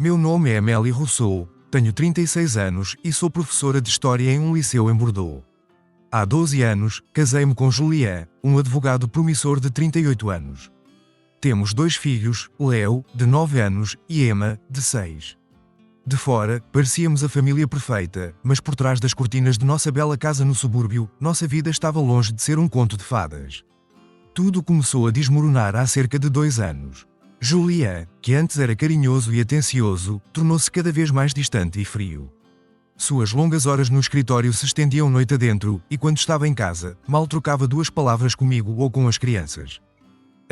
Meu nome é Amélie Rousseau, tenho 36 anos e sou professora de História em um liceu em Bordeaux. Há 12 anos, casei-me com Julien, um advogado promissor de 38 anos. Temos 2 filhos, Leo, de 9 anos, e Emma, de 6. De fora, parecíamos a família perfeita, mas por trás das cortinas de nossa bela casa no subúrbio, nossa vida estava longe de ser um conto de fadas. Tudo começou a desmoronar há cerca de 2 anos. Julien, que antes era carinhoso e atencioso, tornou-se cada vez mais distante e frio. Suas longas horas no escritório se estendiam noite adentro, e quando estava em casa, mal trocava 2 palavras comigo ou com as crianças.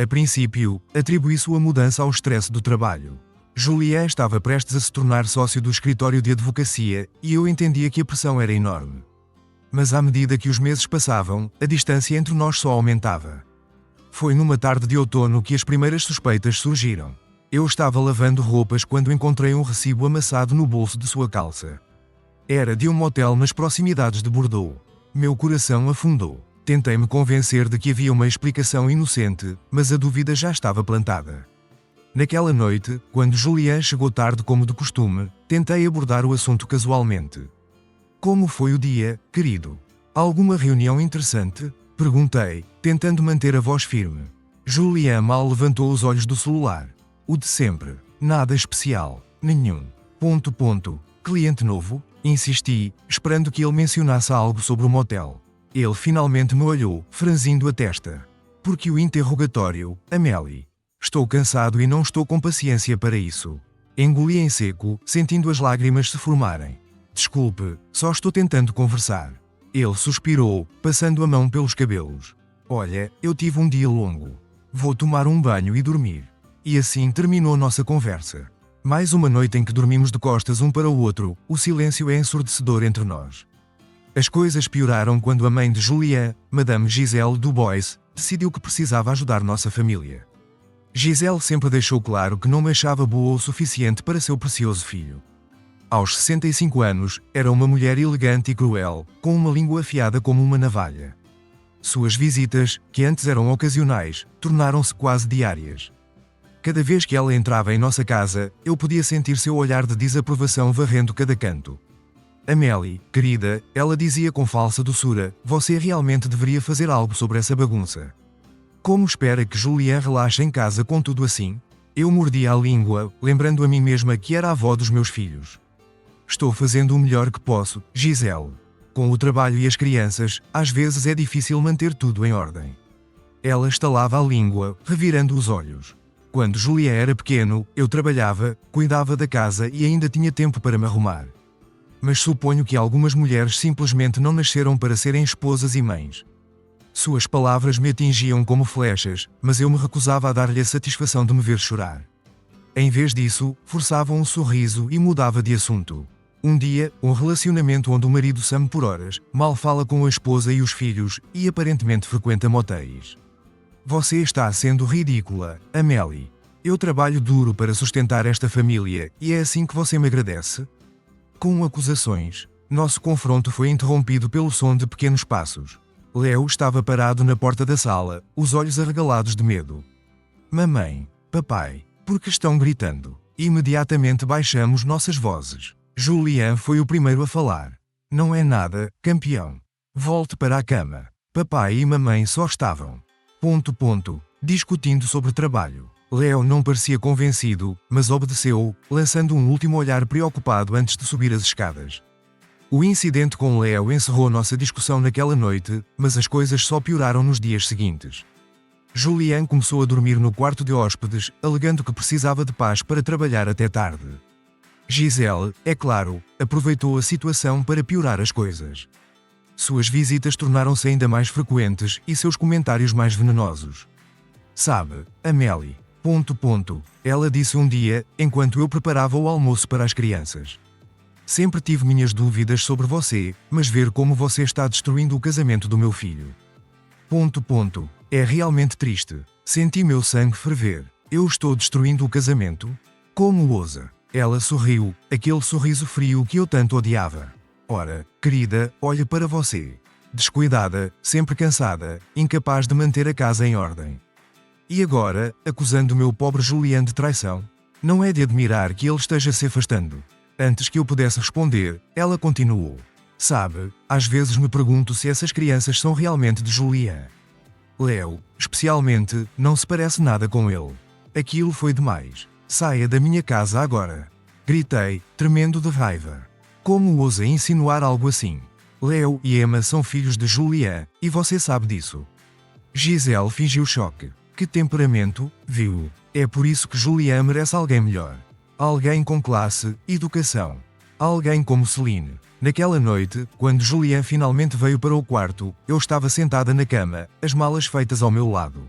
A princípio, atribuí sua mudança ao estresse do trabalho. Julien estava prestes a se tornar sócio do escritório de advocacia, e eu entendia que a pressão era enorme. Mas à medida que os meses passavam, a distância entre nós só aumentava. Foi numa tarde de outono que as primeiras suspeitas surgiram. Eu estava lavando roupas quando encontrei um recibo amassado no bolso de sua calça. Era de um motel nas proximidades de Bordeaux. Meu coração afundou. Tentei-me convencer de que havia uma explicação inocente, mas a dúvida já estava plantada. Naquela noite, quando Julien chegou tarde como de costume, tentei abordar o assunto casualmente. Como foi o dia, querido? Alguma reunião interessante? Perguntei, tentando manter a voz firme. Julien mal levantou os olhos do celular. O de sempre. Nada especial. Nenhum. Cliente novo? Insisti, esperando que ele mencionasse algo sobre o motel. Ele finalmente me olhou, franzindo a testa. Por que o interrogatório, Amélie? Estou cansado e não estou com paciência para isso. Engoli em seco, sentindo as lágrimas se formarem. Desculpe, só estou tentando conversar. Ele suspirou, passando a mão pelos cabelos. Olha, eu tive um dia longo. Vou tomar um banho e dormir. E assim terminou nossa conversa. Mais uma noite em que dormimos de costas um para o outro, o silêncio é ensurdecedor entre nós. As coisas pioraram quando a mãe de Julien, Madame Gisèle Dubois, decidiu que precisava ajudar nossa família. Gisèle sempre deixou claro que não me achava boa o suficiente para seu precioso filho. Aos 65 anos, era uma mulher elegante e cruel, com uma língua afiada como uma navalha. Suas visitas, que antes eram ocasionais, tornaram-se quase diárias. Cada vez que ela entrava em nossa casa, eu podia sentir seu olhar de desaprovação varrendo cada canto. Amélie, querida, ela dizia com falsa doçura, você realmente deveria fazer algo sobre essa bagunça. Como espera que Julien relaxe em casa com tudo assim? Eu mordia a língua, lembrando a mim mesma que era a avó dos meus filhos. Estou fazendo o melhor que posso, Gisèle. Com o trabalho e as crianças, às vezes é difícil manter tudo em ordem. Ela estalava a língua, revirando os olhos. Quando Julien era pequeno, eu trabalhava, cuidava da casa e ainda tinha tempo para me arrumar. Mas suponho que algumas mulheres simplesmente não nasceram para serem esposas e mães. Suas palavras me atingiam como flechas, mas eu me recusava a dar-lhe a satisfação de me ver chorar. Em vez disso, forçava um sorriso e mudava de assunto. Um dia, um relacionamento onde o marido some por horas, mal fala com a esposa e os filhos, e aparentemente frequenta motéis. Você está sendo ridícula, Amélie. Eu trabalho duro para sustentar esta família, e é assim que você me agradece? Com acusações, nosso confronto foi interrompido pelo som de pequenos passos. Leo estava parado na porta da sala, os olhos arregalados de medo. Mamãe, papai, por que estão gritando? Imediatamente baixamos nossas vozes. Julien foi o primeiro a falar. Não é nada, campeão. Volte para a cama. Papai e mamãe só estavam. Discutindo sobre trabalho. Leo não parecia convencido, mas obedeceu, lançando um último olhar preocupado antes de subir as escadas. O incidente com Leo encerrou nossa discussão naquela noite, mas as coisas só pioraram nos dias seguintes. Julien começou a dormir no quarto de hóspedes, alegando que precisava de paz para trabalhar até tarde. Gisèle, é claro, aproveitou a situação para piorar as coisas. Suas visitas tornaram-se ainda mais frequentes e seus comentários mais venenosos. Sabe, Amélie. Ela disse um dia, enquanto eu preparava o almoço para as crianças. Sempre tive minhas dúvidas sobre você, mas ver como você está destruindo o casamento do meu filho. É realmente triste. Senti meu sangue ferver. Eu estou destruindo o casamento? Como ousa? Ela sorriu, aquele sorriso frio que eu tanto odiava. Ora, querida, olhe para você. Descuidada, sempre cansada, incapaz de manter a casa em ordem. E agora, acusando meu pobre Julien de traição? Não é de admirar que ele esteja se afastando. Antes que eu pudesse responder, ela continuou. Sabe, às vezes me pergunto se essas crianças são realmente de Julian. Léo, especialmente, não se parece nada com ele. Aquilo foi demais. Saia da minha casa agora. Gritei, tremendo de raiva. Como ousa insinuar algo assim? Léo e Emma são filhos de Julian, e você sabe disso. Gisele fingiu choque. Que temperamento, viu? É por isso que Julian merece alguém melhor. Alguém com classe, educação. Alguém como Celine. Naquela noite, quando Julian finalmente veio para o quarto, eu estava sentada na cama, as malas feitas ao meu lado.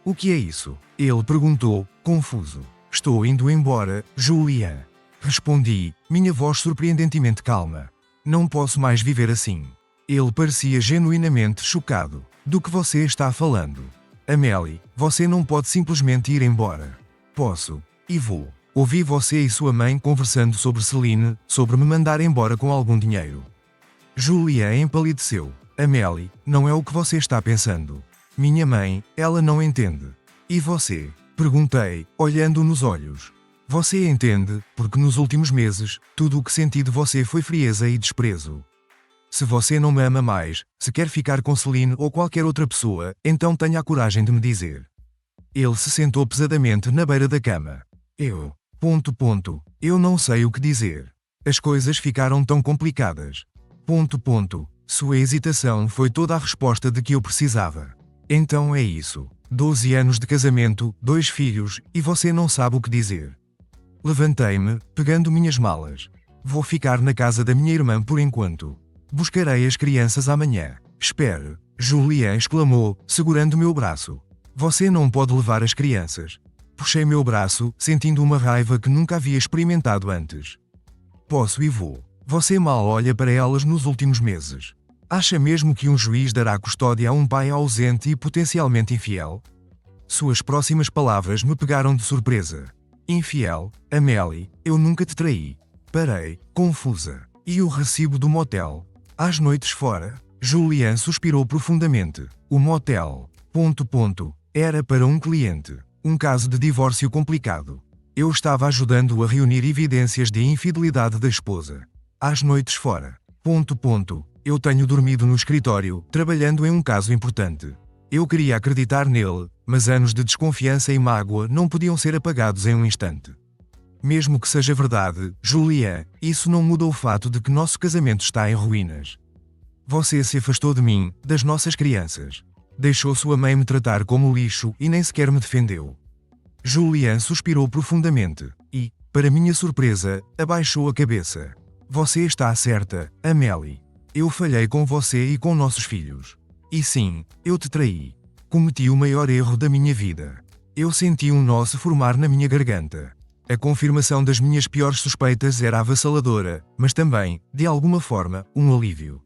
O que é isso? Ele perguntou, confuso. Estou indo embora, Julian. Respondi, minha voz surpreendentemente calma. Não posso mais viver assim. Ele parecia genuinamente chocado. Do que você está falando? Amélie, você não pode simplesmente ir embora. Posso. E vou. Ouvi você e sua mãe conversando sobre Celine, sobre me mandar embora com algum dinheiro. Julian empalideceu. Amélie, não é o que você está pensando. Minha mãe, ela não entende. E você? Perguntei, olhando nos olhos. Você entende, porque nos últimos meses, tudo o que senti de você foi frieza e desprezo. Se você não me ama mais, se quer ficar com Celine ou qualquer outra pessoa, então tenha a coragem de me dizer. Ele se sentou pesadamente na beira da cama. Eu. Eu não sei o que dizer. As coisas ficaram tão complicadas. Sua hesitação foi toda a resposta de que eu precisava. Então é isso. 12 anos de casamento, 2 filhos, e você não sabe o que dizer. Levantei-me, pegando minhas malas. Vou ficar na casa da minha irmã por enquanto. Buscarei as crianças amanhã. Espere, Julian exclamou, segurando meu braço. Você não pode levar as crianças. Puxei meu braço, sentindo uma raiva que nunca havia experimentado antes. Posso e vou. Você mal olha para elas nos últimos meses. Acha mesmo que um juiz dará custódia a um pai ausente e potencialmente infiel? Suas próximas palavras me pegaram de surpresa. Infiel, Amélie, eu nunca te traí. Parei, confusa. E o recibo do motel? Às noites fora, Julian suspirou profundamente. O motel. Era para um cliente. Um caso de divórcio complicado. Eu estava ajudando-o a reunir evidências de infidelidade da esposa. Às noites fora. Eu tenho dormido no escritório, trabalhando em um caso importante. Eu queria acreditar nele, mas anos de desconfiança e mágoa não podiam ser apagados em um instante. Mesmo que seja verdade, Julian, isso não muda o fato de que nosso casamento está em ruínas. Você se afastou de mim, das nossas crianças. Deixou sua mãe me tratar como lixo e nem sequer me defendeu. Julian suspirou profundamente e, para minha surpresa, abaixou a cabeça. Você está certa, Amélie. Eu falhei com você e com nossos filhos. E sim, eu te traí. Cometi o maior erro da minha vida. Eu senti um nó se formar na minha garganta. A confirmação das minhas piores suspeitas era avassaladora, mas também, de alguma forma, um alívio.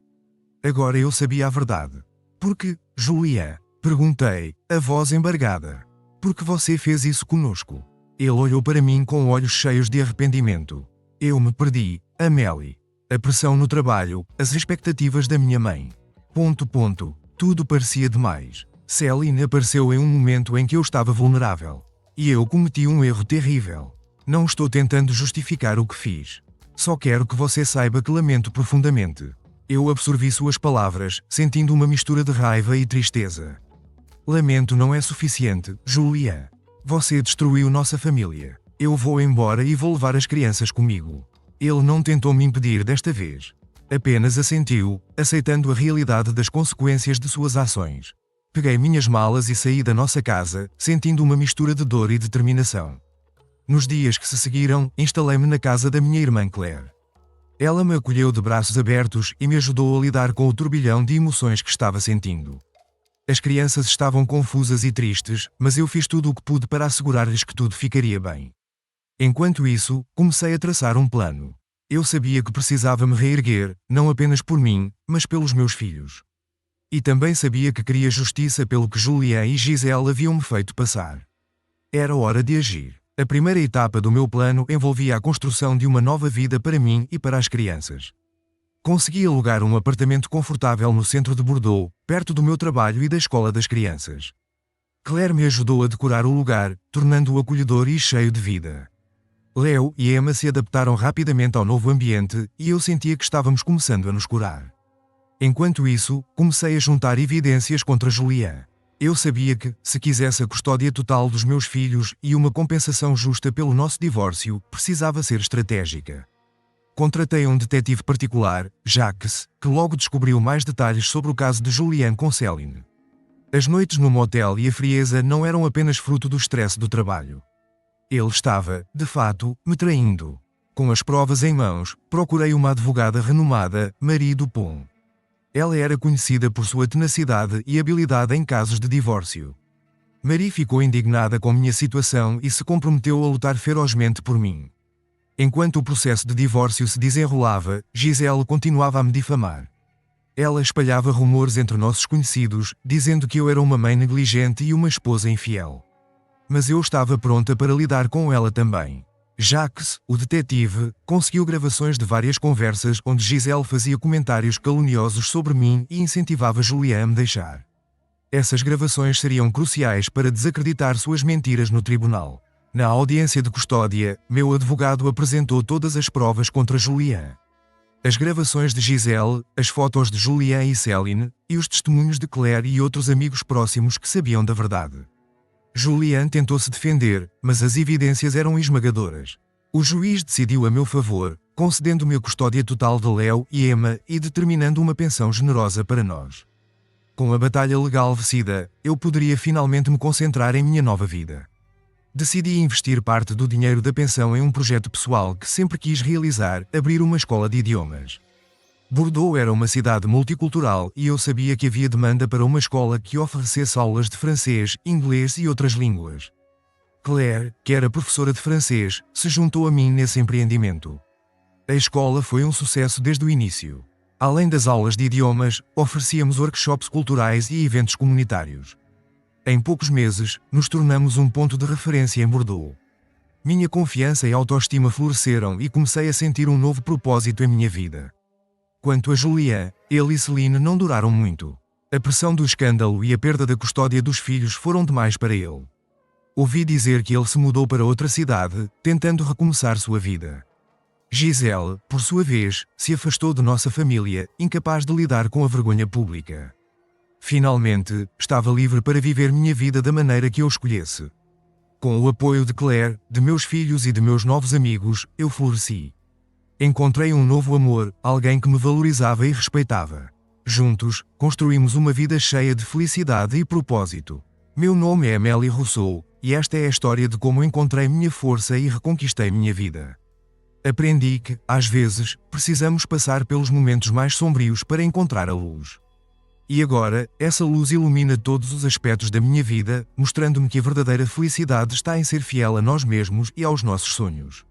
Agora eu sabia a verdade. Por que, Julian? Perguntei, a voz embargada. Por que você fez isso conosco? Ele olhou para mim com olhos cheios de arrependimento. Eu me perdi, Amélie. A pressão no trabalho, as expectativas da minha mãe. Tudo parecia demais. Celine apareceu em um momento em que eu estava vulnerável. E eu cometi um erro terrível. Não estou tentando justificar o que fiz. Só quero que você saiba que lamento profundamente. Eu absorvi suas palavras, sentindo uma mistura de raiva e tristeza. Lamento não é suficiente, Julian. Você destruiu nossa família. Eu vou embora e vou levar as crianças comigo. Ele não tentou me impedir desta vez. Apenas assentiu, aceitando a realidade das consequências de suas ações. Peguei minhas malas e saí da nossa casa, sentindo uma mistura de dor e determinação. Nos dias que se seguiram, instalei-me na casa da minha irmã Claire. Ela me acolheu de braços abertos e me ajudou a lidar com o turbilhão de emoções que estava sentindo. As crianças estavam confusas e tristes, mas eu fiz tudo o que pude para assegurar-lhes que tudo ficaria bem. Enquanto isso, comecei a traçar um plano. Eu sabia que precisava me reerguer, não apenas por mim, mas pelos meus filhos. E também sabia que queria justiça pelo que Julian e Gisele haviam me feito passar. Era hora de agir. A primeira etapa do meu plano envolvia a construção de uma nova vida para mim e para as crianças. Consegui alugar um apartamento confortável no centro de Bordeaux, perto do meu trabalho e da escola das crianças. Claire me ajudou a decorar o lugar, tornando-o acolhedor e cheio de vida. Léo e Emma se adaptaram rapidamente ao novo ambiente e eu sentia que estávamos começando a nos curar. Enquanto isso, comecei a juntar evidências contra Julian. Eu sabia que, se quisesse a custódia total dos meus filhos e uma compensação justa pelo nosso divórcio, precisava ser estratégica. Contratei um detetive particular, Jacques, que logo descobriu mais detalhes sobre o caso de Julian com Céline. As noites no motel e a frieza não eram apenas fruto do estresse do trabalho. Ele estava, de fato, me traindo. Com as provas em mãos, procurei uma advogada renomada, Marie Dupont. Ela era conhecida por sua tenacidade e habilidade em casos de divórcio. Marie ficou indignada com minha situação e se comprometeu a lutar ferozmente por mim. Enquanto o processo de divórcio se desenrolava, Giselle continuava a me difamar. Ela espalhava rumores entre nossos conhecidos, dizendo que eu era uma mãe negligente e uma esposa infiel. Mas eu estava pronta para lidar com ela também. Jacques, o detetive, conseguiu gravações de várias conversas onde Giselle fazia comentários caluniosos sobre mim e incentivava Julian a me deixar. Essas gravações seriam cruciais para desacreditar suas mentiras no tribunal. Na audiência de custódia, meu advogado apresentou todas as provas contra Julian. As gravações de Giselle, as fotos de Julian e Céline, e os testemunhos de Claire e outros amigos próximos que sabiam da verdade. Julian tentou se defender, mas as evidências eram esmagadoras. O juiz decidiu a meu favor, concedendo-me a custódia total de Léo e Emma e determinando uma pensão generosa para nós. Com a batalha legal vencida, eu poderia finalmente me concentrar em minha nova vida. Decidi investir parte do dinheiro da pensão em um projeto pessoal que sempre quis realizar, abrir uma escola de idiomas. Bordeaux era uma cidade multicultural e eu sabia que havia demanda para uma escola que oferecesse aulas de francês, inglês e outras línguas. Claire, que era professora de francês, se juntou a mim nesse empreendimento. A escola foi um sucesso desde o início. Além das aulas de idiomas, oferecíamos workshops culturais e eventos comunitários. Em poucos meses, nos tornamos um ponto de referência em Bordeaux. Minha confiança e autoestima floresceram e comecei a sentir um novo propósito em minha vida. Quanto a Julian, ele e Céline não duraram muito. A pressão do escândalo e a perda da custódia dos filhos foram demais para ele. Ouvi dizer que ele se mudou para outra cidade, tentando recomeçar sua vida. Giselle, por sua vez, se afastou de nossa família, incapaz de lidar com a vergonha pública. Finalmente, estava livre para viver minha vida da maneira que eu escolhesse. Com o apoio de Claire, de meus filhos e de meus novos amigos, eu floresci. Encontrei um novo amor, alguém que me valorizava e respeitava. Juntos, construímos uma vida cheia de felicidade e propósito. Meu nome é Amélie Rousseau, e esta é a história de como encontrei minha força e reconquistei minha vida. Aprendi que, às vezes, precisamos passar pelos momentos mais sombrios para encontrar a luz. E agora, essa luz ilumina todos os aspectos da minha vida, mostrando-me que a verdadeira felicidade está em ser fiel a nós mesmos e aos nossos sonhos.